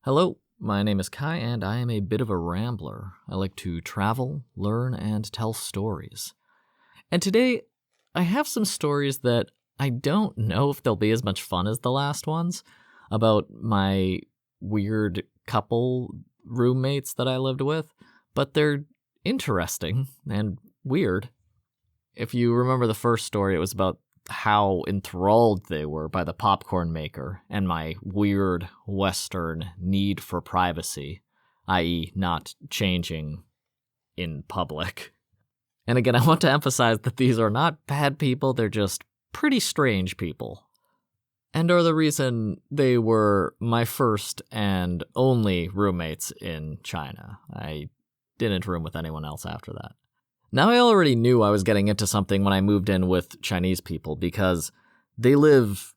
Hello, my name is Kai, and I am a bit of a rambler. I like to travel, learn, and tell stories. And today, I have some stories that I don't know if they'll be as much fun as the last ones about my weird couple roommates that I lived with, but they're interesting and weird. If you remember the first story, it was about how enthralled they were by the popcorn maker and my weird Western need for privacy, i.e., not changing in public. And again, I want to emphasize that these are not bad people, they're just pretty strange people. And are the reason they were my first and only roommates in China. I didn't room with anyone else after that. Now, I already knew I was getting into something when I moved in with Chinese people because they live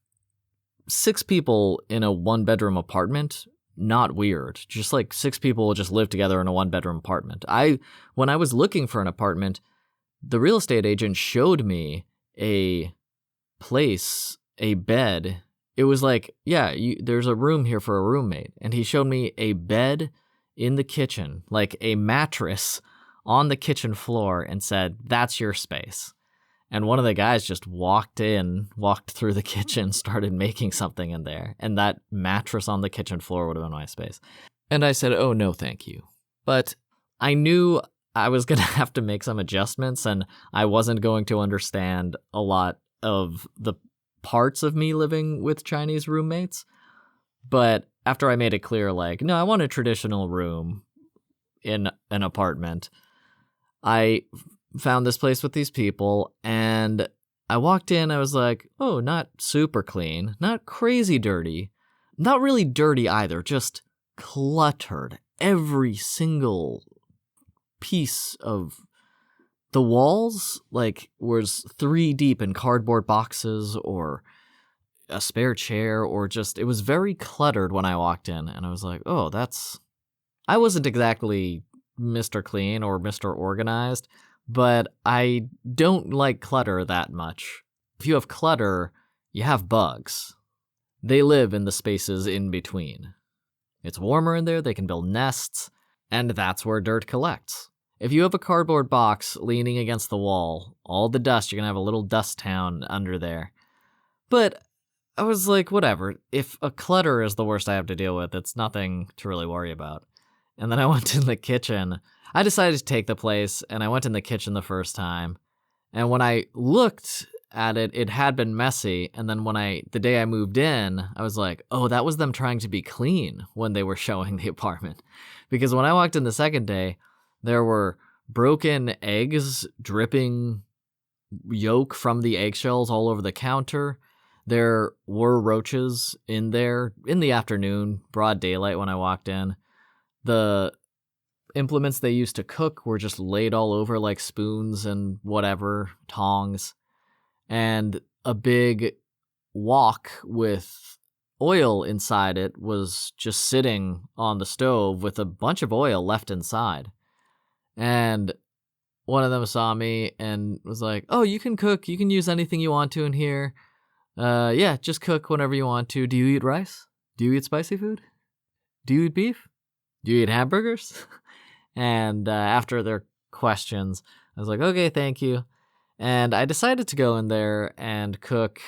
6 people in a 1-bedroom apartment. Not weird. Just like 6 people will just live together in a 1-bedroom apartment. When I was looking for an apartment, the real estate agent showed me a place, a bed. It was like, there's a room here for a roommate. And he showed me a bed in the kitchen, like a mattress on the kitchen floor, and said, "That's your space." And one of the guys just walked through the kitchen, started making something in there, and that mattress on the kitchen floor would have been my space. And I said, "Oh, no, thank you." But I knew I was going to have to make some adjustments, and I wasn't going to understand a lot of the parts of me living with Chinese roommates. But after I made it clear, no, I want a traditional room in an apartment, I found this place with these people, and I walked in, I was like, oh, not super clean, not crazy dirty, not really dirty either, just cluttered. Every single piece of the walls, was 3 deep in cardboard boxes or a spare chair, or just, it was very cluttered when I walked in, and I was like, oh, I wasn't exactly Mr. Clean or Mr. Organized, but I don't like clutter that much. If you have clutter, you have bugs. They live in the spaces in between. It's warmer in there, they can build nests, and that's where dirt collects. If you have a cardboard box leaning against the wall, all the dust, you're going to have a little dust town under there. But I was like, whatever. If a clutter is the worst I have to deal with, it's nothing to really worry about. And then I went in the kitchen. I decided to take the place, and I went in the kitchen the first time. And when I looked at it, it had been messy. And then the day I moved in, I was like, oh, that was them trying to be clean when they were showing the apartment. Because when I walked in the second day, there were broken eggs dripping yolk from the eggshells all over the counter. There were roaches in there in the afternoon, broad daylight when I walked in. The implements they used to cook were just laid all over, like spoons and whatever, tongs. And a big wok with oil inside it was just sitting on the stove with a bunch of oil left inside. And one of them saw me and was like, oh, you can cook. You can use anything you want to in here. Yeah, just cook whenever you want to. Do you eat rice? Do you eat spicy food? Do you eat beef? Do you eat hamburgers? And after their questions, I was like, okay, thank you. And I decided to go in there and cook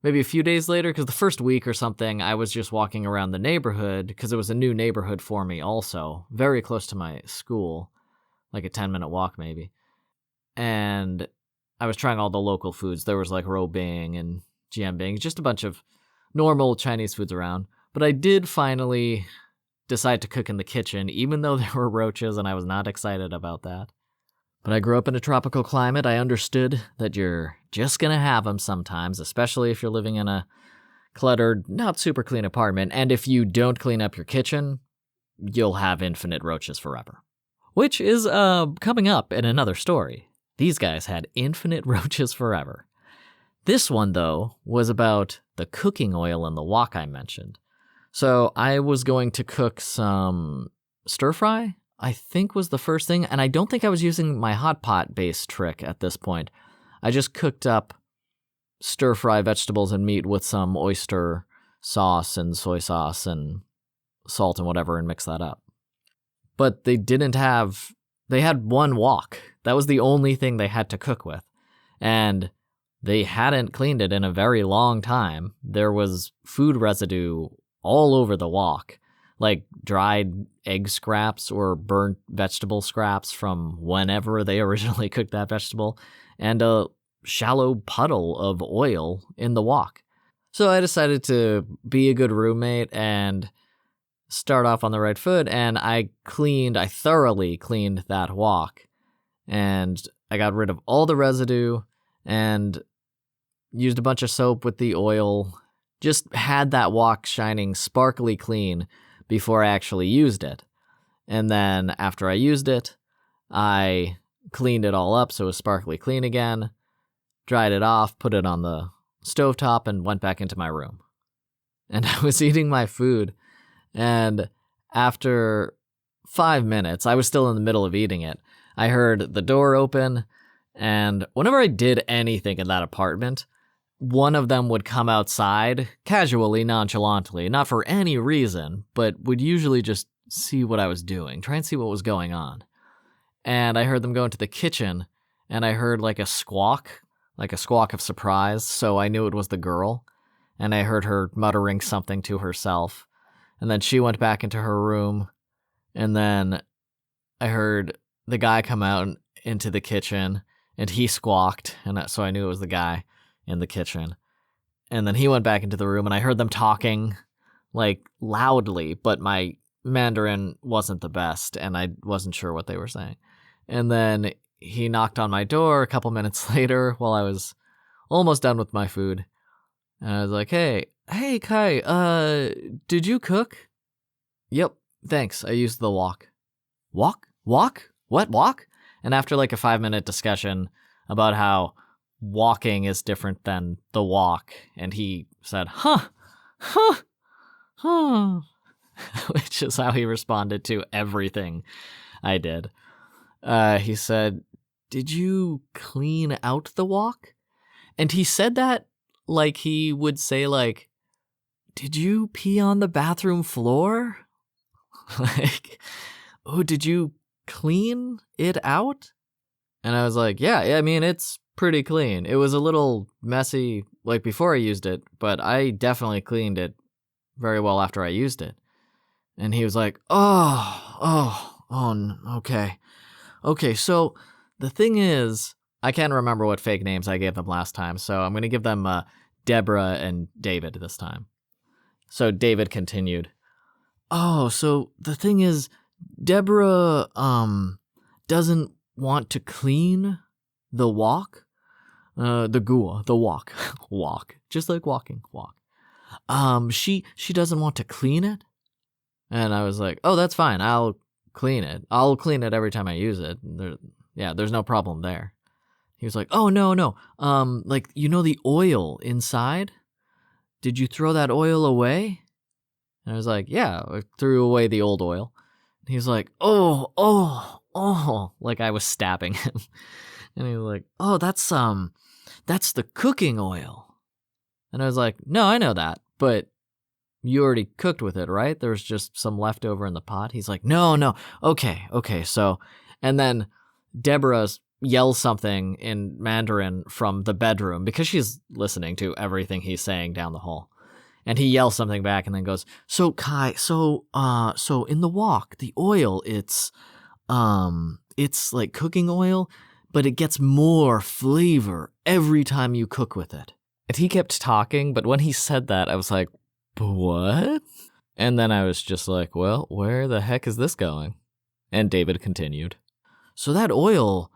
maybe a few days later, because the first week or something, I was just walking around the neighborhood, because it was a new neighborhood for me also, very close to my school, like a 10-minute walk maybe. And I was trying all the local foods. There was ro bing and jianbing, just a bunch of normal Chinese foods around. But I did finally decide to cook in the kitchen, even though there were roaches, and I was not excited about that. But I grew up in a tropical climate. I understood that you're just going to have them sometimes, especially if you're living in a cluttered, not super clean apartment. And if you don't clean up your kitchen, you'll have infinite roaches forever. Which is coming up in another story. These guys had infinite roaches forever. This one, though, was about the cooking oil in the wok I mentioned. So I was going to cook some stir fry, I think was the first thing. And I don't think I was using my hot pot based trick at this point. I just cooked up stir fry vegetables and meat with some oyster sauce and soy sauce and salt and whatever and mix that up. But they had one wok. That was the only thing they had to cook with. And they hadn't cleaned it in a very long time. There was food residue all over the wok, like dried egg scraps or burnt vegetable scraps from whenever they originally cooked that vegetable, and a shallow puddle of oil in the wok. So I decided to be a good roommate and start off on the right foot, and I thoroughly cleaned that wok. And I got rid of all the residue and used a bunch of soap with the oil. Just had that wok shining sparkly clean before I actually used it. And then after I used it, I cleaned it all up so it was sparkly clean again, dried it off, put it on the stovetop, and went back into my room. And I was eating my food, and after 5 minutes, I was still in the middle of eating it, I heard the door open, and whenever I did anything in that apartment, one of them would come outside, casually, nonchalantly, not for any reason, but would usually just see what I was doing, try and see what was going on. And I heard them go into the kitchen, and I heard like a squawk of surprise, so I knew it was the girl. And I heard her muttering something to herself. And then she went back into her room, and then I heard the guy come out into the kitchen, and he squawked, and so I knew it was the guy in the kitchen. And then he went back into the room, and I heard them talking, like, loudly, but my Mandarin wasn't the best, and I wasn't sure what they were saying. And then he knocked on my door a couple minutes later while I was almost done with my food. And I was like, hey, Kai, did you cook? Yep, thanks, I used the wok. Wok? What, wok? And after like a 5-minute discussion about how walking is different than the wok, and he said, huh, which is how he responded to everything I did. He said, did you clean out the wok? And he said that like he would say, like, did you pee on the bathroom floor? Like, oh, did you clean it out? And I was like, yeah, I mean, it's pretty clean. It was a little messy, like, before I used it, but I definitely cleaned it very well after I used it. And he was like, okay. Okay, so the thing is, I can't remember what fake names I gave them last time, so I'm going to give them Deborah and David this time. So David continued, oh, so the thing is, Deborah doesn't want to clean the wok, the wok, walk, just like walking, walk. She doesn't want to clean it. And I was like, oh, that's fine, I'll clean it. I'll clean it every time I use it. There's no problem there. He was like, oh, no. Like, you know the oil inside? Did you throw that oil away? And I was like, yeah, I threw away the old oil. And he was like, oh, like I was stabbing him. And he was like, oh, that's the cooking oil. And I was like, no, I know that, but you already cooked with it, right? There was just some leftover in the pot. He's like, no. Okay. So, and then Deborah yells something in Mandarin from the bedroom because she's listening to everything he's saying down the hall. And he yells something back and then goes, so Kai, so in the wok, the oil, it's like cooking oil, but it gets more flavor every time you cook with it. And he kept talking, but when he said that, I was like, what? And then I was just like, well, where the heck is this going? And David continued. So that oil,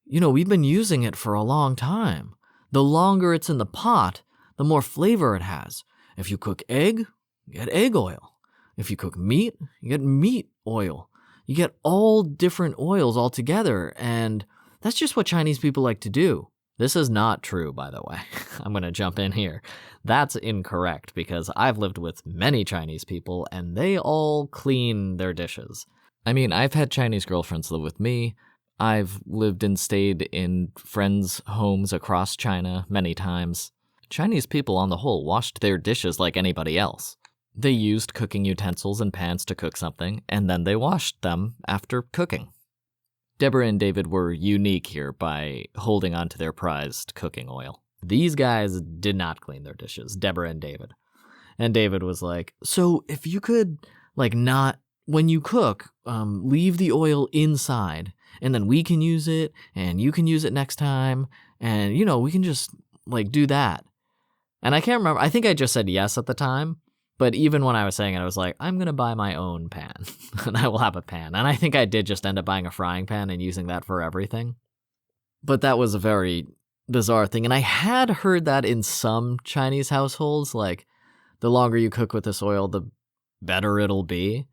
we've been using it for a long time. The longer it's in the pot, the more flavor it has. If you cook egg, you get egg oil. If you cook meat, you get meat oil. You get all different oils all together, and that's just what Chinese people like to do. This is not true, by the way. I'm going to jump in here. That's incorrect because I've lived with many Chinese people and they all clean their dishes. I mean, I've had Chinese girlfriends live with me. I've lived and stayed in friends' homes across China many times. Chinese people on the whole washed their dishes like anybody else. They used cooking utensils and pans to cook something, and then they washed them after cooking. Deborah and David were unique here by holding on to their prized cooking oil. These guys did not clean their dishes, Deborah and David. And David was like, so if you could, not, when you cook, leave the oil inside, and then we can use it, and you can use it next time, and, we can just, do that. And I can't remember, I think I just said yes at the time, but even when I was saying it, I was like, I'm going to buy my own pan, and I will have a pan. And I think I did just end up buying a frying pan and using that for everything. But that was a very bizarre thing, and I had heard that in some Chinese households, the longer you cook with this oil, the better it'll be.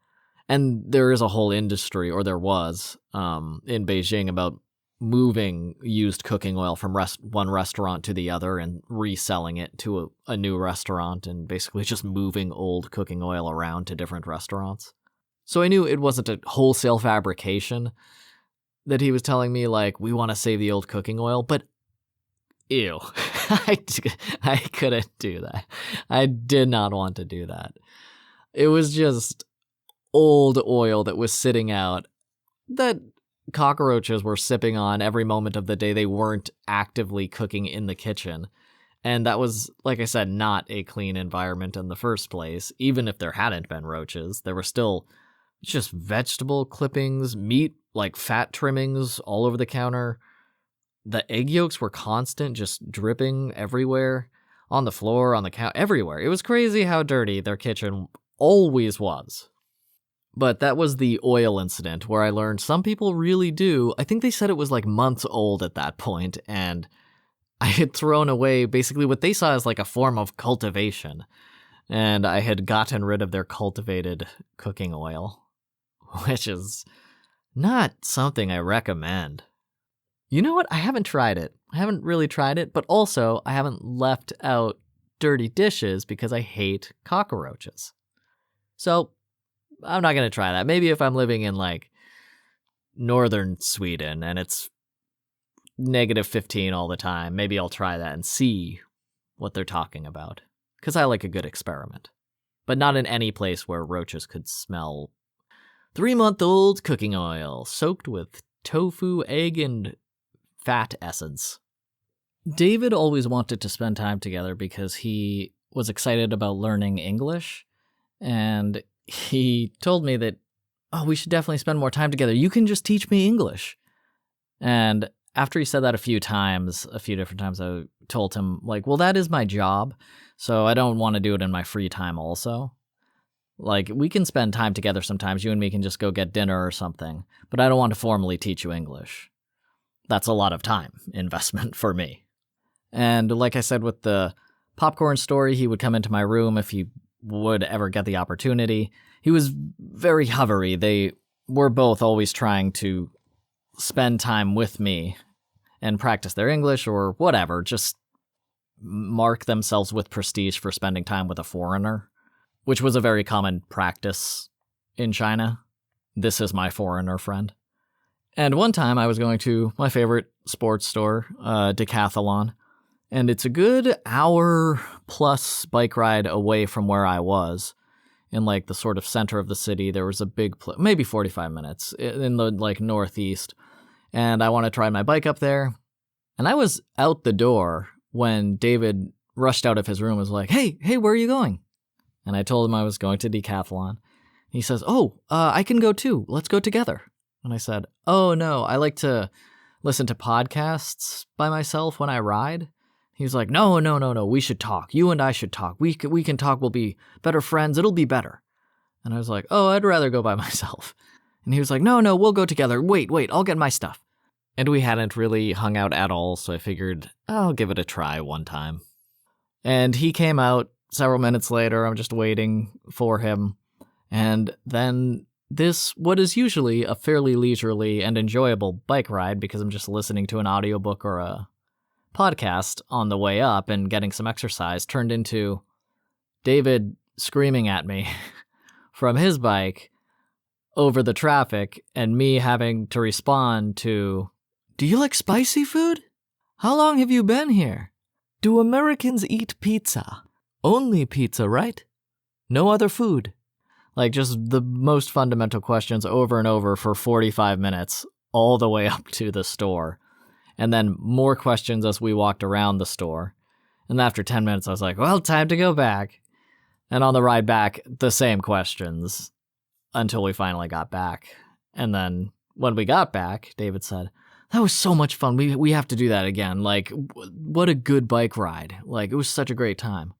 And there is a whole industry, or there was, in Beijing about moving used cooking oil from one restaurant to the other and reselling it to a new restaurant, and basically just moving old cooking oil around to different restaurants. So I knew it wasn't a wholesale fabrication that he was telling me, we want to save the old cooking oil, but ew, I couldn't do that. I did not want to do that. It was just old oil that was sitting out that cockroaches were sipping on every moment of the day. They weren't actively cooking in the kitchen. And that was, like I said, not a clean environment in the first place. Even if there hadn't been roaches, there were still just vegetable clippings, meat, fat trimmings all over the counter. The egg yolks were constant, just dripping everywhere, on the floor, on the couch, everywhere. It was crazy how dirty their kitchen always was. But that was the oil incident where I learned some people really do. I think they said it was months old at that point, and I had thrown away basically what they saw as a form of cultivation. And I had gotten rid of their cultivated cooking oil, which is not something I recommend. You know what? I haven't tried it. I haven't really tried it, but also I haven't left out dirty dishes because I hate cockroaches. So I'm not going to try that. Maybe if I'm living in northern Sweden and it's -15 all the time, maybe I'll try that and see what they're talking about. Because I like a good experiment. But not in any place where roaches could smell 3-month-old cooking oil soaked with tofu, egg, and fat essence. David always wanted to spend time together because he was excited about learning English, and he told me that, we should definitely spend more time together. You can just teach me English. And after he said that a few different times, I told him, well, that is my job, so I don't want to do it in my free time also. We can spend time together sometimes. You and me can just go get dinner or something, but I don't want to formally teach you English. That's a lot of time investment for me. And like I said with the popcorn story, he would come into my room if he would ever get the opportunity. He was very hovery. They were both always trying to spend time with me and practice their English or whatever, just mark themselves with prestige for spending time with a foreigner, which was a very common practice in China. This is my foreigner friend. And one time I was going to my favorite sports store, Decathlon, and it's a good hour-plus bike ride away from where I was. In the sort of center of the city, there was a big maybe 45 minutes in the northeast, and I want to try my bike up there. And I was out the door when David rushed out of his room and was like, hey, where are you going? And I told him I was going to Decathlon. He says, I can go too. Let's go together. And I said, oh no, I like to listen to podcasts by myself when I ride. He was like, no, we should talk. You and I should talk. We can talk. We'll be better friends. It'll be better. And I was like, I'd rather go by myself. And he was like, no, we'll go together. Wait, I'll get my stuff. And we hadn't really hung out at all, so I figured I'll give it a try one time. And he came out several minutes later. I'm just waiting for him. And then what is usually a fairly leisurely and enjoyable bike ride, because I'm just listening to an audiobook or a podcast on the way up and getting some exercise, turned into David screaming at me from his bike over the traffic and me having to respond to, do you like spicy food? How long have you been here? Do Americans eat pizza? Only pizza, right? No other food. Like, just the most fundamental questions over and over for 45 minutes, all the way up to the store. And then more questions as we walked around the store. And after 10 minutes, I was like, well, time to go back. And on the ride back, the same questions until we finally got back. And then when we got back, David said, that was so much fun. We have to do that again. Like, what a good bike ride. Like, it was such a great time.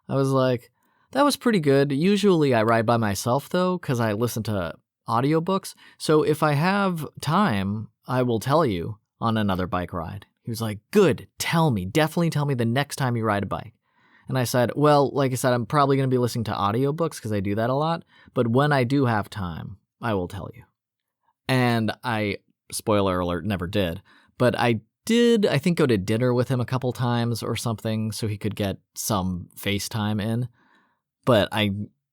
I was like, that was pretty good. Usually I ride by myself, though, because I listen to audiobooks. So if I have time, I will tell you on another bike ride. He was like, good, tell me. Definitely tell me the next time you ride a bike. And I said, well, like I said, I'm probably going to be listening to audiobooks because I do that a lot. But when I do have time, I will tell you. And I, spoiler alert, never did. But I did, I think, go to dinner with him a couple times or something so he could get some FaceTime in. But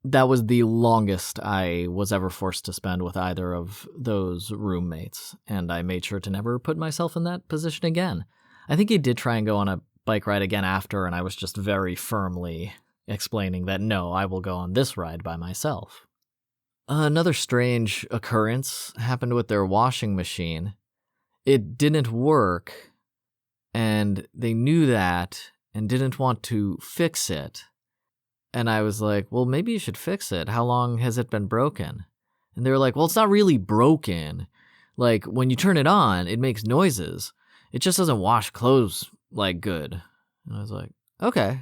that was the longest I was ever forced to spend with either of those roommates. And I made sure to never put myself in that position again. I think he did try and go on a bike ride again after, and I was just very firmly explaining that no, I will go on this ride by myself. Another strange occurrence happened with their washing machine. It didn't work, and they knew that and didn't want to fix it. And I was like, well, maybe you should fix it. How long has it been broken? And they were like, well, it's not really broken. Like, when you turn it on, it makes noises. It just doesn't wash clothes like good. And I was like, okay.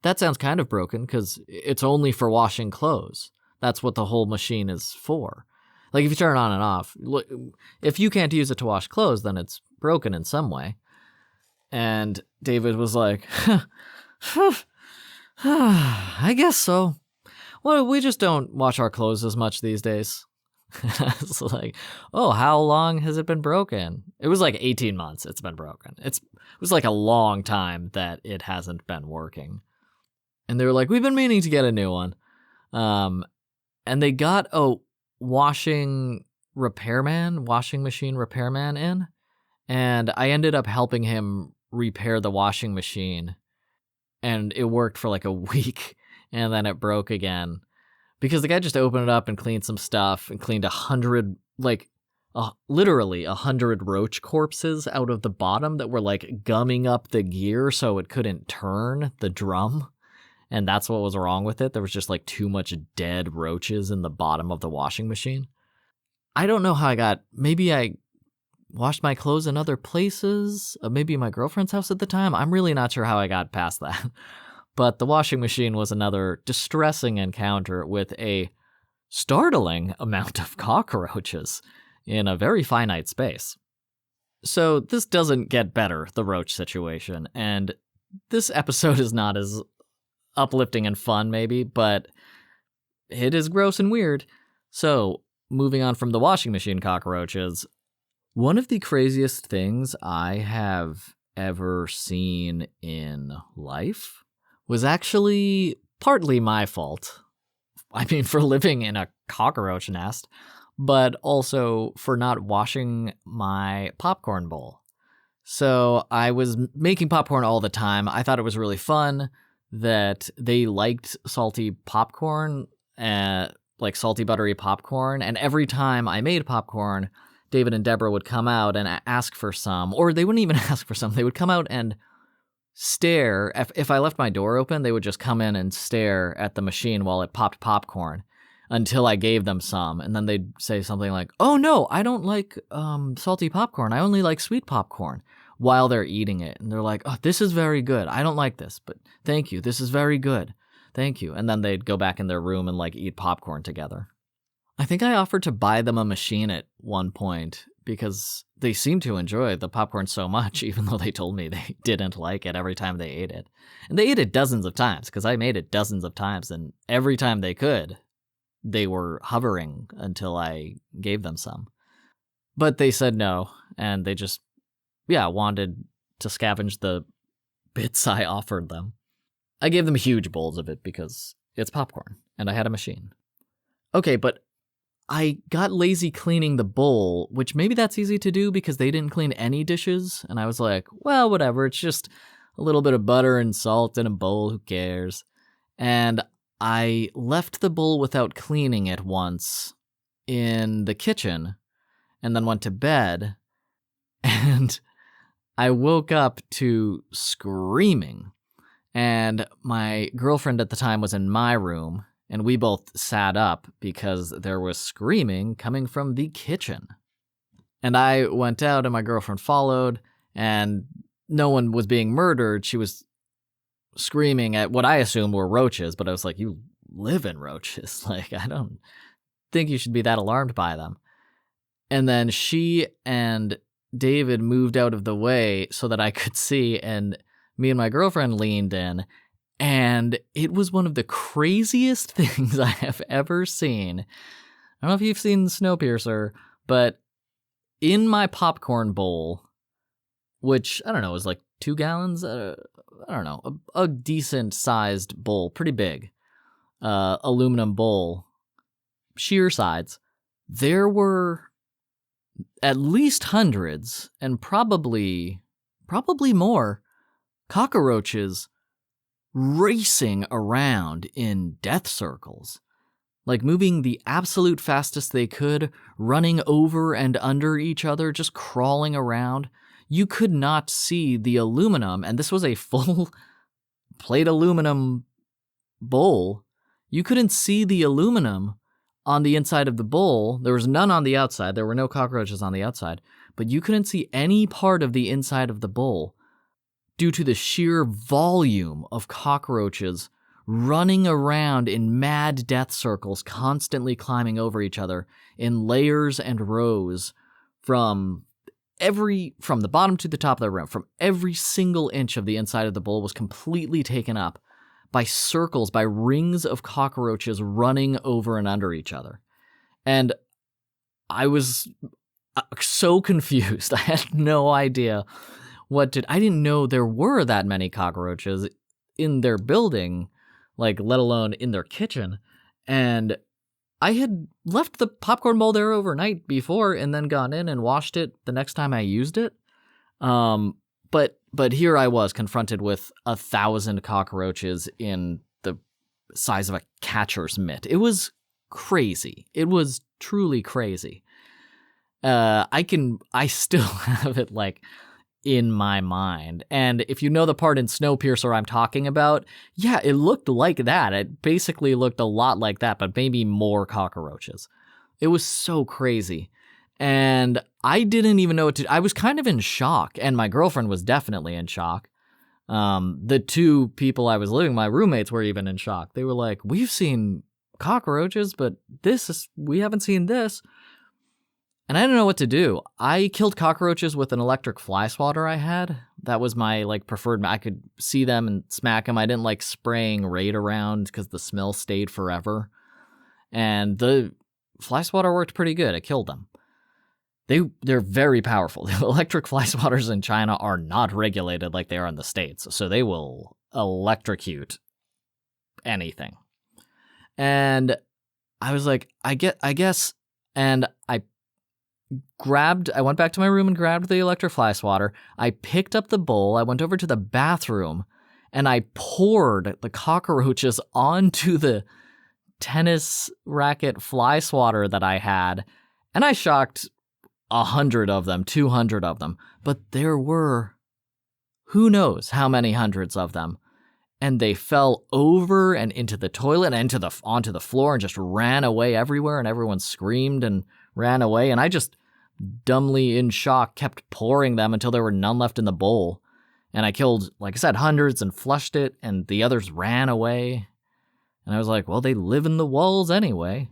That sounds kind of broken because it's only for washing clothes. That's what the whole machine is for. Like, if you turn it on and off, if you can't use it to wash clothes, then it's broken in some way. And David was like, I guess so. Well, we just don't wash our clothes as much these days. It's like, oh, how long has it been broken? It was like 18 months it's been broken. It was like a long time that it hasn't been working. And they were like, we've been meaning to get a new one. And they got a washing machine repairman in. And I ended up helping him repair the washing machine. And it worked for like a week, and then it broke again. Because the guy just opened it up and cleaned some stuff and cleaned literally 100 roach corpses out of the bottom that were like gumming up the gear so it couldn't turn the drum. And that's what was wrong with it. There was just like too much dead roaches in the bottom of the washing machine. I don't know how maybe I washed my clothes in other places, maybe my girlfriend's house at the time. I'm really not sure how I got past that. But the washing machine was another distressing encounter with a startling amount of cockroaches in a very finite space. So this doesn't get better, the roach situation, and this episode is not as uplifting and fun maybe, but it is gross and weird. So moving on from the washing machine cockroaches, one of the craziest things I have ever seen in life was actually partly my fault. I mean, for living in a cockroach nest, but also for not washing my popcorn bowl. So I was making popcorn all the time. I thought it was really fun that they liked salty popcorn, like salty buttery popcorn. And every time I made popcorn, David and Deborah would come out and ask for some, or they wouldn't even ask for some. They would come out and stare. If I left my door open, they would just come in and stare at the machine while it popped popcorn until I gave them some. And then they'd say something like, oh no, I don't like salty popcorn. I only like sweet popcorn, while they're eating it. And they're like, oh, this is very good. I don't like this, but thank you. This is very good. Thank you. And then they'd go back in their room and like eat popcorn together. I think I offered to buy them a machine at one point because they seemed to enjoy the popcorn so much, even though they told me they didn't like it every time they ate it. And they ate it dozens of times because I made it dozens of times, and every time they could, they were hovering until I gave them some. But they said no, and they just, wanted to scavenge the bits I offered them. I gave them huge bowls of it because it's popcorn, and I had a machine. Okay, but I got lazy cleaning the bowl, which maybe that's easy to do because they didn't clean any dishes. And I was like, well, whatever. It's just a little bit of butter and salt in a bowl. Who cares? And I left the bowl without cleaning it once in the kitchen and then went to bed, and I woke up to screaming. And my girlfriend at the time was in my room, and we both sat up because there was screaming coming from the kitchen. And I went out, and my girlfriend followed, and no one was being murdered. She was screaming at what I assumed were roaches, but I was like, you live in roaches. Like, I don't think you should be that alarmed by them. And then she and David moved out of the way so that I could see, and me and my girlfriend leaned in, and it was one of the craziest things I have ever seen. I don't know if you've seen Snowpiercer, but in my popcorn bowl, which, I don't know, is like 2 gallons? I don't know, a decent-sized bowl, pretty big, aluminum bowl, sheer sides, there were at least hundreds, and probably more, cockroaches racing around in death circles, like moving the absolute fastest they could, running over and under each other, just crawling around. You could not see the aluminum, and this was a full plate aluminum bowl. You couldn't see the aluminum on the inside of the bowl. There was none on the outside. There were no cockroaches on the outside, but you couldn't see any part of the inside of the bowl due to the sheer volume of cockroaches running around in mad death circles, constantly climbing over each other in layers and rows from the bottom to the top of the room. From every single inch of the inside of the bowl was completely taken up by circles, by rings of cockroaches running over and under each other. And I was so confused. I had no idea I didn't know there were that many cockroaches in their building, like, let alone in their kitchen. And I had left the popcorn bowl there overnight before and then gone in and washed it the next time I used it. But here I was confronted with 1,000 cockroaches in the size of a catcher's mitt. It was crazy. It was truly crazy. I still have it, like, in my mind. And if you know the part in Snowpiercer I'm talking about, yeah, it looked like that. It basically looked a lot like that, but maybe more cockroaches. It was so crazy. And I didn't even know what to do. I was kind of in shock, and my girlfriend was definitely in shock. The 2 people I was living, my roommates, were even in shock. They were like, we've seen cockroaches, but we haven't seen this. And I didn't know what to do. I killed cockroaches with an electric fly swatter I had. That was my, like, preferred. I could see them and smack them. I didn't like spraying Raid around because the smell stayed forever. And the fly swatter worked pretty good. It killed them. They're very powerful. The electric fly swatters in China are not regulated like they are in the States, so they will electrocute anything. And I was like, I guess, and I went back to my room and grabbed the electric fly swatter. I picked up the bowl. I went over to the bathroom, and I poured the cockroaches onto the tennis racket fly swatter that I had, and I shocked 100 of them, 200 of them, but there were who knows how many hundreds of them, and they fell over and into the toilet and onto the floor and just ran away everywhere, and everyone screamed and ran away, and I just dumbly in shock kept pouring them until there were none left in the bowl. And I killed, like I said, hundreds and flushed it, and the others ran away. And I was like, well, they live in the walls anyway.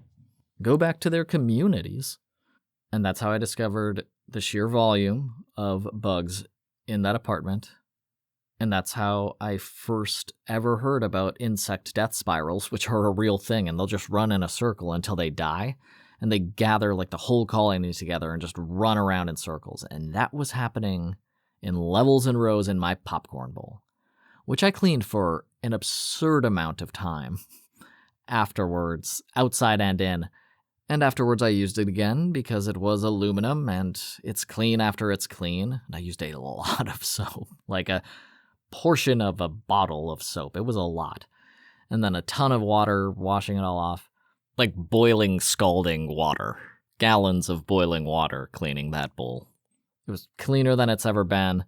Go back to their communities. And that's how I discovered the sheer volume of bugs in that apartment. And that's how I first ever heard about insect death spirals, which are a real thing, and they'll just run in a circle until they die. And they gather, like, the whole colony together and just run around in circles. And that was happening in levels and rows in my popcorn bowl, which I cleaned for an absurd amount of time afterwards, outside and in. And afterwards I used it again because it was aluminum and it's clean after it's clean. And I used a lot of soap, like a portion of a bottle of soap. It was a lot. and then a ton of water washing it all off. Like boiling, scalding water. Gallons of boiling water cleaning that bowl. It was cleaner than it's ever been,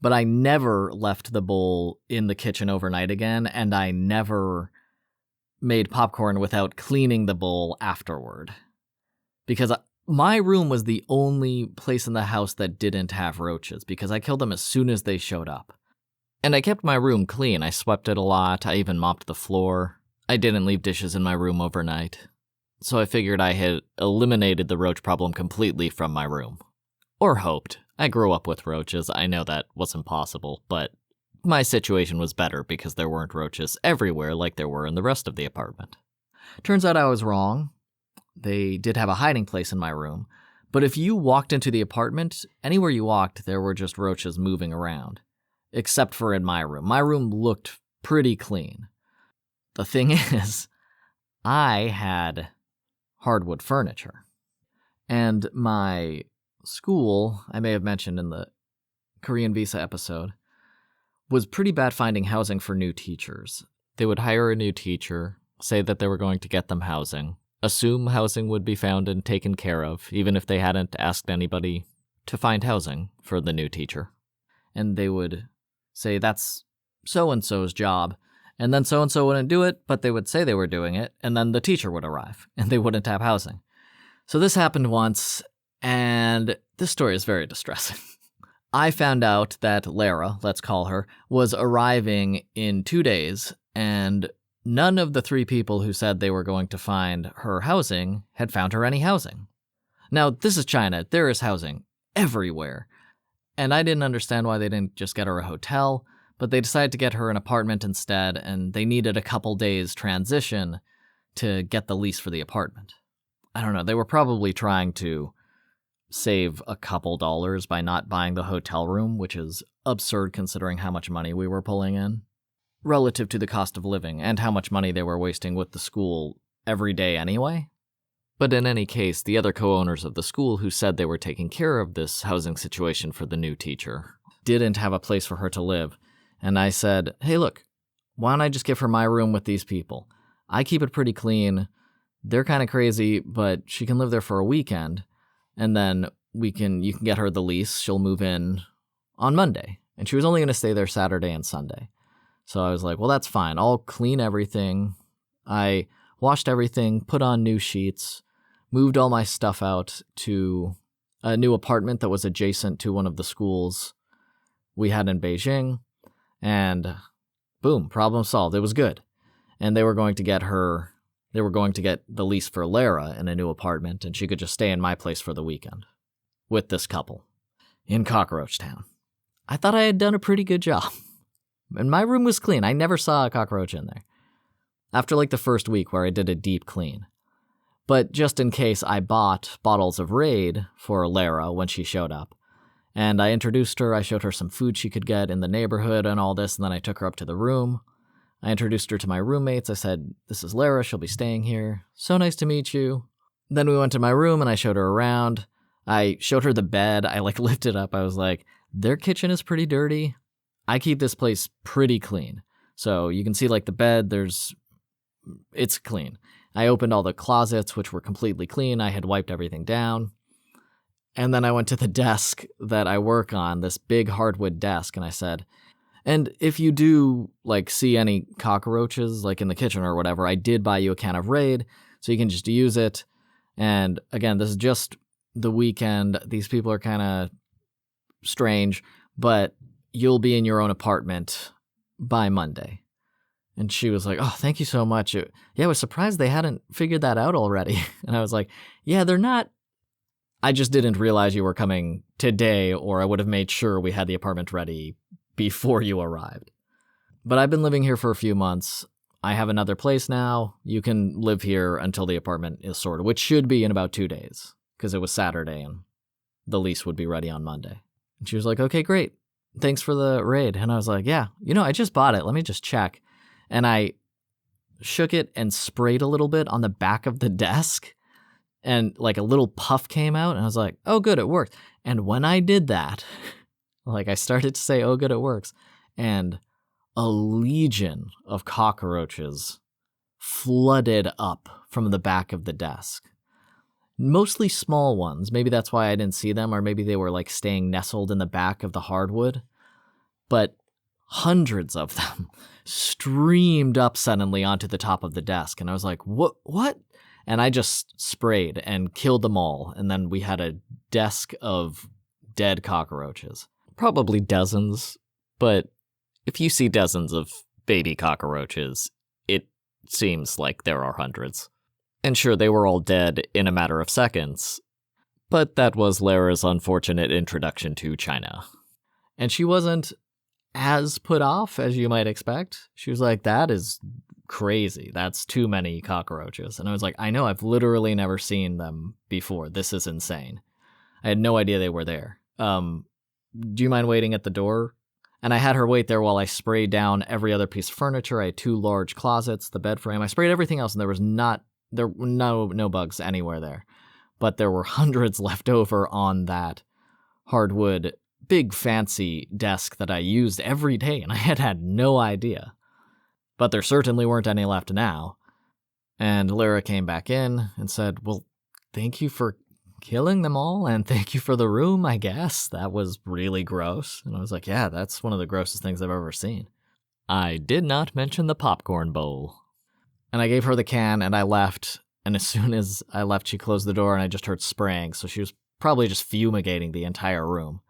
but I never left the bowl in the kitchen overnight again, and I never made popcorn without cleaning the bowl afterward. Because my room was the only place in the house that didn't have roaches, because I killed them as soon as they showed up. And I kept my room clean. I swept it a lot. I even mopped the floor. I didn't leave dishes in my room overnight. So I figured I had eliminated the roach problem completely from my room. Or hoped. I grew up with roaches. I know that wasn't possible, but my situation was better because there weren't roaches everywhere like there were in the rest of the apartment. Turns out I was wrong. They did have a hiding place in my room, but if you walked into the apartment, anywhere you walked, there were just roaches moving around. Except for in my room. My room looked pretty clean. The thing is, I had hardwood furniture. And my school, I may have mentioned in the Korean visa episode, was pretty bad finding housing for new teachers. They would hire a new teacher, say that they were going to get them housing, assume housing would be found and taken care of, even if they hadn't asked anybody to find housing for the new teacher. And they would say, that's so-and-so's job. And then so-and-so wouldn't do it, but they would say they were doing it, and then the teacher would arrive, and they wouldn't have housing. So this happened once, and this story is very distressing. I found out that Lara, let's call her, was arriving in 2 days, and none of the 3 people who said they were going to find her housing had found her any housing. Now, this is China. There is housing everywhere. And I didn't understand why they didn't just get her a hotel, but they decided to get her an apartment instead, and they needed a couple days transition to get the lease for the apartment. I don't know, they were probably trying to save a couple dollars by not buying the hotel room, which is absurd considering how much money we were pulling in, relative to the cost of living and how much money they were wasting with the school every day anyway. But in any case, the other co-owners of the school who said they were taking care of this housing situation for the new teacher didn't have a place for her to live. And I said, hey, look, why don't I just give her my room with these people? I keep it pretty clean. They're kind of crazy, but she can live there for a weekend. And then you can get her the lease. She'll move in on Monday. And she was only going to stay there Saturday and Sunday. So I was like, well, that's fine. I'll clean everything. I washed everything, put on new sheets, moved all my stuff out to a new apartment that was adjacent to one of the schools we had in Beijing. And boom, problem solved. It was good. And they were going to get the lease for Lara in a new apartment, and she could just stay in my place for the weekend with this couple in Cockroach Town. I thought I had done a pretty good job. And my room was clean. I never saw a cockroach in there. After like the first week where I did a deep clean. But just in case, I bought bottles of Raid for Lara when she showed up. And I introduced her, I showed her some food she could get in the neighborhood and all this, and then I took her up to the room. I introduced her to my roommates. I said, this is Lara, she'll be staying here. So nice to meet you. Then we went to my room and I showed her around. I showed her the bed. I lifted up. I was like, their kitchen is pretty dirty. I keep this place pretty clean. So you can see the bed, it's clean. I opened all the closets, which were completely clean. I had wiped everything down. And then I went to the desk that I work on, this big hardwood desk, and I said, and if you do, see any cockroaches, in the kitchen or whatever, I did buy you a can of Raid, so you can just use it. And again, this is just the weekend. These people are kind of strange, but you'll be in your own apartment by Monday. And she was like, oh, thank you so much. Yeah, I was surprised they hadn't figured that out already. And I was like, yeah, they're not. I just didn't realize you were coming today, or I would have made sure we had the apartment ready before you arrived. But I've been living here for a few months. I have another place now. You can live here until the apartment is sorted, which should be in about 2 days, because it was Saturday and the lease would be ready on Monday. And she was like, okay, great. Thanks for the Raid. And I was like, yeah, I just bought it. Let me just check. And I shook it and sprayed a little bit on the back of the desk. And a little puff came out, and I was like, oh, good, it worked. And when I did that, I started to say, oh, good, it works. And a legion of cockroaches flooded up from the back of the desk. Mostly small ones. Maybe that's why I didn't see them, or maybe they were like staying nestled in the back of the hardwood. But hundreds of them streamed up suddenly onto the top of the desk. And I was like, what? And I just sprayed and killed them all. And then we had a desk of dead cockroaches. Probably dozens, but if you see dozens of baby cockroaches, it seems like there are hundreds. And sure, they were all dead in a matter of seconds, but that was Lara's unfortunate introduction to China. And she wasn't as put off as you might expect. She was like, that is crazy. That's too many cockroaches. And I was like, I know, I've literally never seen them before. This is insane. I had no idea they were there. Do you mind waiting at the door? And I had her wait there while I sprayed down every other piece of furniture. I had 2 large closets, the bed frame. I sprayed everything else, and there were no bugs anywhere there. But there were hundreds left over on that hardwood, big fancy desk that I used every day, and I had no idea. But there certainly weren't any left now. And Lara came back in and said, well, thank you for killing them all, and thank you for the room, I guess. That was really gross. And I was like, yeah, that's one of the grossest things I've ever seen. I did not mention the popcorn bowl. And I gave her the can, and I left. And as soon as I left, she closed the door, and I just heard spraying. So she was probably just fumigating the entire room.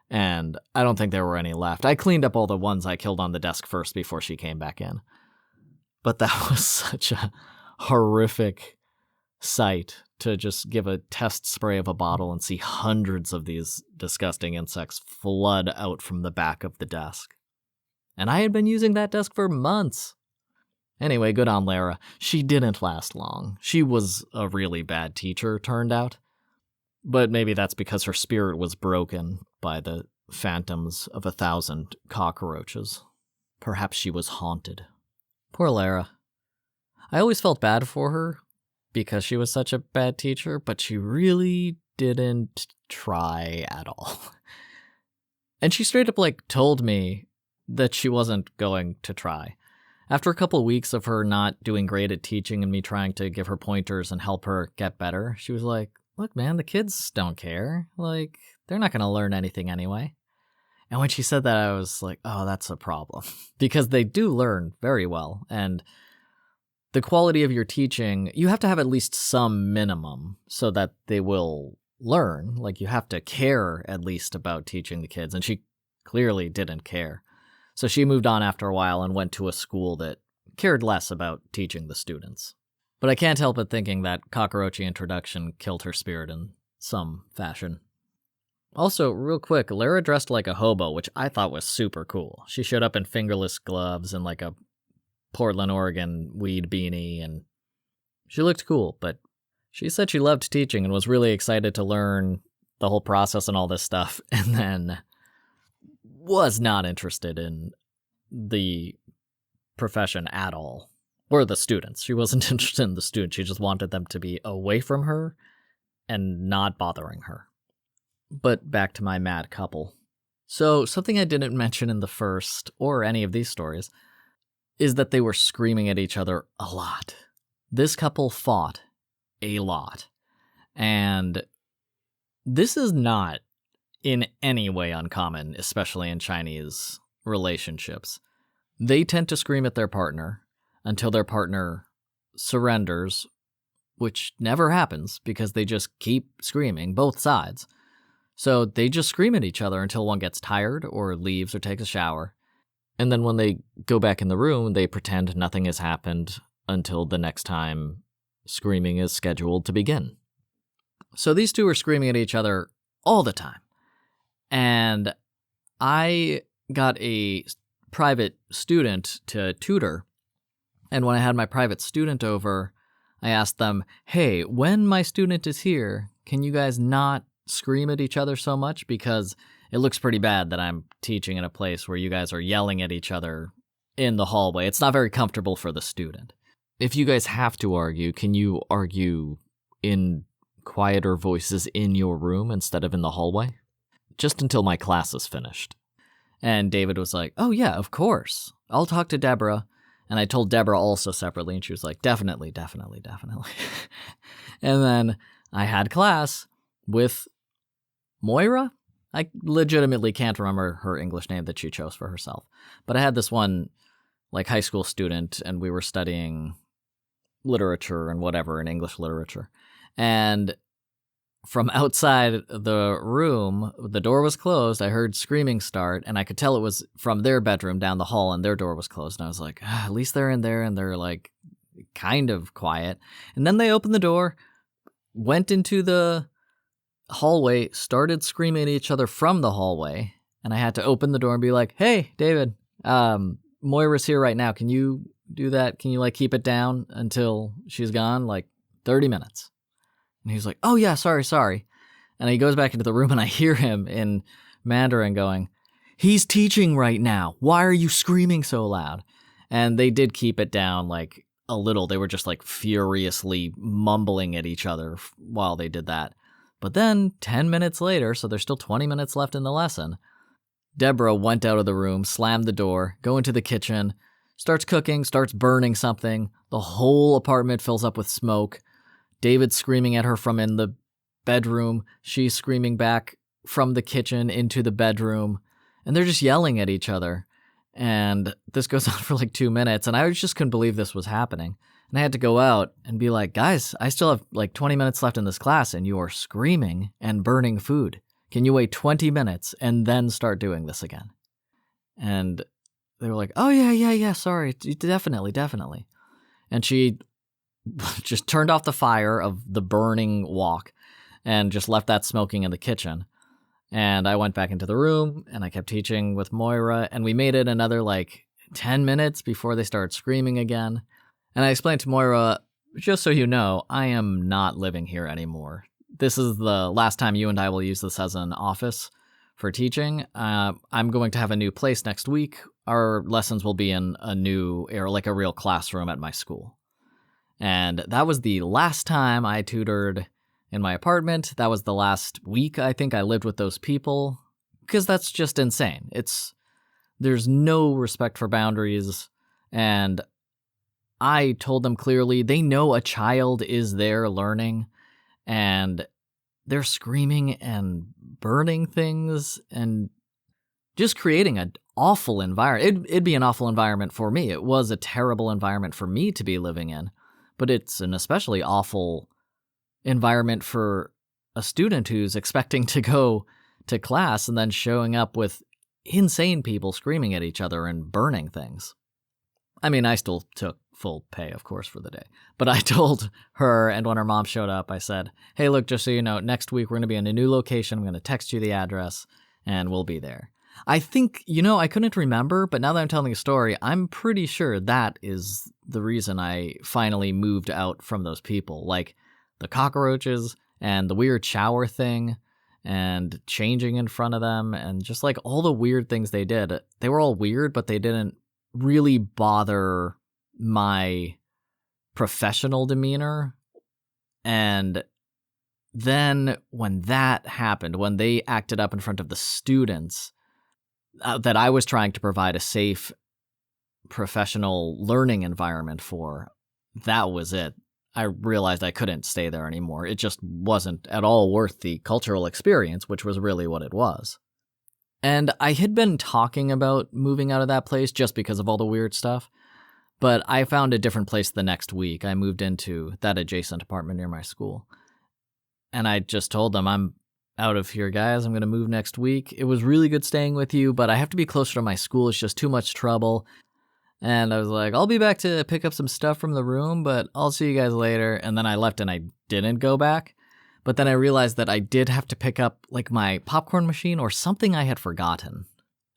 And I don't think there were any left. I cleaned up all the ones I killed on the desk first before she came back in. But that was such a horrific sight to just give a test spray of a bottle and see hundreds of these disgusting insects flood out from the back of the desk. And I had been using that desk for months. Anyway, good on Lara. She didn't last long. She was a really bad teacher, turned out. But maybe that's because her spirit was broken by the phantoms of 1,000 cockroaches. Perhaps she was haunted. Poor Lara. I always felt bad for her because she was such a bad teacher, but she really didn't try at all. And she straight up told me that she wasn't going to try. After a couple weeks of her not doing great at teaching and me trying to give her pointers and help her get better, she was like, look, man, the kids don't care. They're not going to learn anything anyway. And when she said that, I was like, oh, that's a problem. Because they do learn very well. And the quality of your teaching, you have to have at least some minimum so that they will learn. You have to care at least about teaching the kids. And she clearly didn't care. So she moved on after a while and went to a school that cared less about teaching the students. But I can't help but thinking that cockroachy introduction killed her spirit in some fashion. Also, real quick, Lara dressed like a hobo, which I thought was super cool. She showed up in fingerless gloves and a Portland, Oregon weed beanie, and she looked cool, but she said she loved teaching and was really excited to learn the whole process and all this stuff, and then was not interested in the profession at all. Or the students. She wasn't interested in the students. She just wanted them to be away from her and not bothering her. But back to my mad couple. So something I didn't mention in the first, or any of these stories, is that they were screaming at each other a lot. This couple fought a lot. And this is not in any way uncommon, especially in Chinese relationships. They tend to scream at their partner until their partner surrenders, which never happens because they just keep screaming, both sides. So they just scream at each other until one gets tired or leaves or takes a shower. And then when they go back in the room, they pretend nothing has happened until the next time screaming is scheduled to begin. So these two are screaming at each other all the time. And I got a private student to tutor. And when I had my private student over, I asked them, hey, when my student is here, can you guys not scream at each other so much? Because it looks pretty bad that I'm teaching in a place where you guys are yelling at each other in the hallway. It's not very comfortable for the student. If you guys have to argue, can you argue in quieter voices in your room instead of in the hallway? Just until my class is finished. And David was like, oh, yeah, of course. I'll talk to Deborah. And I told Deborah also separately, and she was like, definitely, definitely, definitely. And then I had class with Moira. I legitimately can't remember her English name that she chose for herself. But I had this one, like, high school student, and we were studying literature and whatever in English literature. And from outside the room, the door was closed. I heard screaming start, and I could tell it was from their bedroom down the hall, and their door was closed. And I was like, at least they're in there, and they're like kind of quiet. And then they opened the door, went into the hallway, started screaming at each other from the hallway, and I had to open the door and be like, hey, David, Moira's here right now. Can you do that? Can you like keep it down until she's gone? Like 30 minutes. And he's like, oh yeah, sorry. And he goes back into the room, and I hear him in Mandarin going, he's teaching right now. Why are you screaming so loud? And they did keep it down like a little. They were just like furiously mumbling at each other while they did that. But then 10 minutes later, so there's still 20 minutes left in the lesson, Deborah went out of the room, slammed the door, go into the kitchen, starts cooking, starts burning something. The whole apartment fills up with smoke. David's screaming at her from in the bedroom. She's screaming back from the kitchen into the bedroom. And they're just yelling at each other. And this goes on for like 2 minutes. And I just couldn't believe this was happening. And I had to go out and be like, guys, I still have like 20 minutes left in this class, and you are screaming and burning food. Can you wait 20 minutes and then start doing this again? And they were like, oh, yeah, sorry. Definitely. And she just turned off the fire of the burning wok and just left that smoking in the kitchen. And I went back into the room, and I kept teaching with Moira, and we made it another like 10 minutes before they started screaming again. And I explained to Moira, just so you know, I am not living here anymore. This is the last time you and I will use this as an office for teaching. I'm going to have a new place next week. Our lessons will be in a new, or like a real classroom at my school. And that was the last time I tutored in my apartment. That was the last week I think I lived with those people, because that's just insane. There's no respect for boundaries, and I told them clearly they know a child is there learning, and they're screaming and burning things and just creating an awful environment. It'd be an awful environment for me. It was a terrible environment for me to be living in, but it's an especially awful environment for a student who's expecting to go to class and then showing up with insane people screaming at each other and burning things. I mean, I still took full pay, of course, for the day. But I told her, and when her mom showed up, I said, hey, look, just so you know, next week we're going to be in a new location. I'm going to text you the address, and we'll be there. I think, I couldn't remember, but now that I'm telling a story, I'm pretty sure that is the reason I finally moved out from those people. Like the cockroaches and the weird shower thing and changing in front of them and just like all the weird things they did. They were all weird, but they didn't really bother my professional demeanor. And then when that happened, when they acted up in front of the students that I was trying to provide a safe professional learning environment for, that was it. I realized I couldn't stay there anymore. It just wasn't at all worth the cultural experience, which was really what it was. And I had been talking about moving out of that place just because of all the weird stuff, but I found a different place the next week. I moved into that adjacent apartment near my school. And I just told them, I'm out of here, guys. I'm going to move next week. It was really good staying with you, but I have to be closer to my school. It's just too much trouble. And I was like, I'll be back to pick up some stuff from the room, but I'll see you guys later. And then I left and I didn't go back. But then I realized that I did have to pick up like my popcorn machine or something I had forgotten.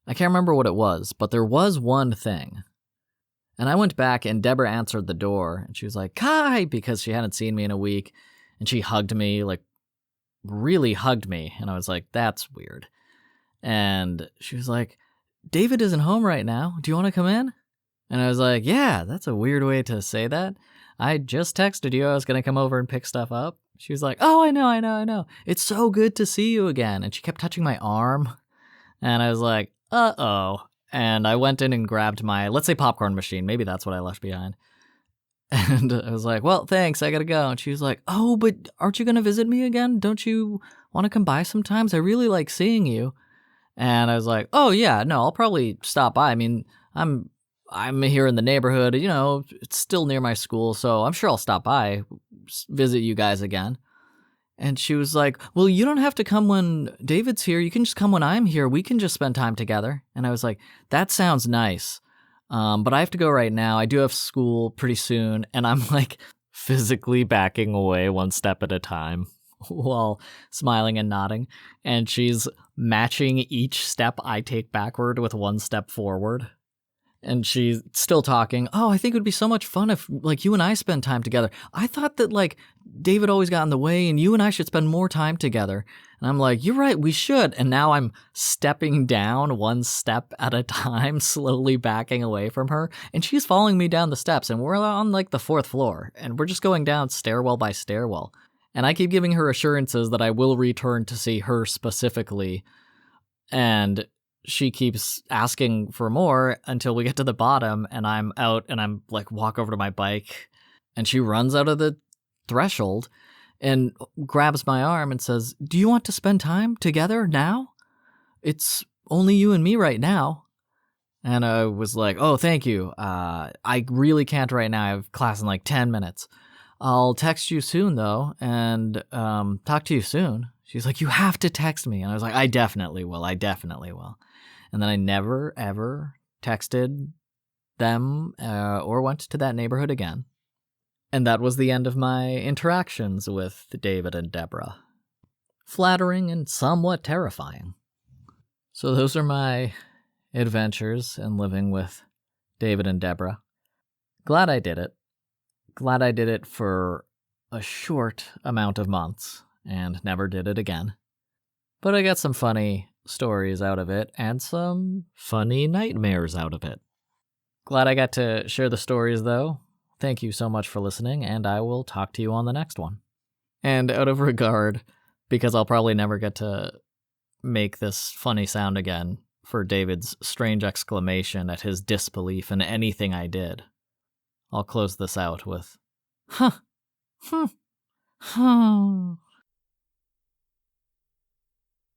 I can't remember what it was, but there was one thing. And I went back and Deborah answered the door and she was like, Kai, because she hadn't seen me in a week. And she hugged me, like really hugged me. And I was like, that's weird. And she was like, David isn't home right now. Do you want to come in? And I was like, yeah, that's a weird way to say that. I just texted you I was going to come over and pick stuff up. She was like, oh, I know. It's so good to see you again. And she kept touching my arm. And I was like, uh-oh. And I went in and grabbed my, let's say, popcorn machine. Maybe that's what I left behind. And I was like, well, thanks, I gotta go. And she was like, oh, but aren't you gonna visit me again? Don't you want to come by sometimes? I really like seeing you. And I was like, oh, yeah, no, I'll probably stop by. I mean, I'm here in the neighborhood, it's still near my school, so I'm sure I'll stop by, visit you guys again. And she was like, well, you don't have to come when David's here. You can just come when I'm here. We can just spend time together. And I was like, that sounds nice. But I have to go right now. I do have school pretty soon. And I'm like physically backing away one step at a time while smiling and nodding. And she's matching each step I take backward with one step forward. And she's still talking. Oh, I think it would be so much fun if, you and I spend time together. I thought that, David always got in the way and you and I should spend more time together. And I'm like, you're right, we should. And now I'm stepping down one step at a time, slowly backing away from her. And she's following me down the steps. And we're on, the 4th floor. And we're just going down stairwell by stairwell. And I keep giving her assurances that I will return to see her specifically. And she keeps asking for more until we get to the bottom, and I'm out and I'm walk over to my bike, and she runs out of the threshold and grabs my arm and says, do you want to spend time together now? It's only you and me right now. And I was like, oh, thank you. I really can't right now. I have class in 10 minutes. I'll text you soon though, and talk to you soon. She's like, you have to text me. And I was like, I definitely will. And then I never, ever texted them or went to that neighborhood again. And that was the end of my interactions with David and Deborah. Flattering and somewhat terrifying. So those are my adventures in living with David and Deborah. Glad I did it. Glad I did it for a short amount of months and never did it again. But I got some funny stories out of it and some funny nightmares out of it. Glad I got to share the stories, though. Thank you so much for listening, and I will talk to you on the next one. And out of regard, because I'll probably never get to make this funny sound again for David's strange exclamation at his disbelief in anything I did, I'll close this out with, huh, huh, huh.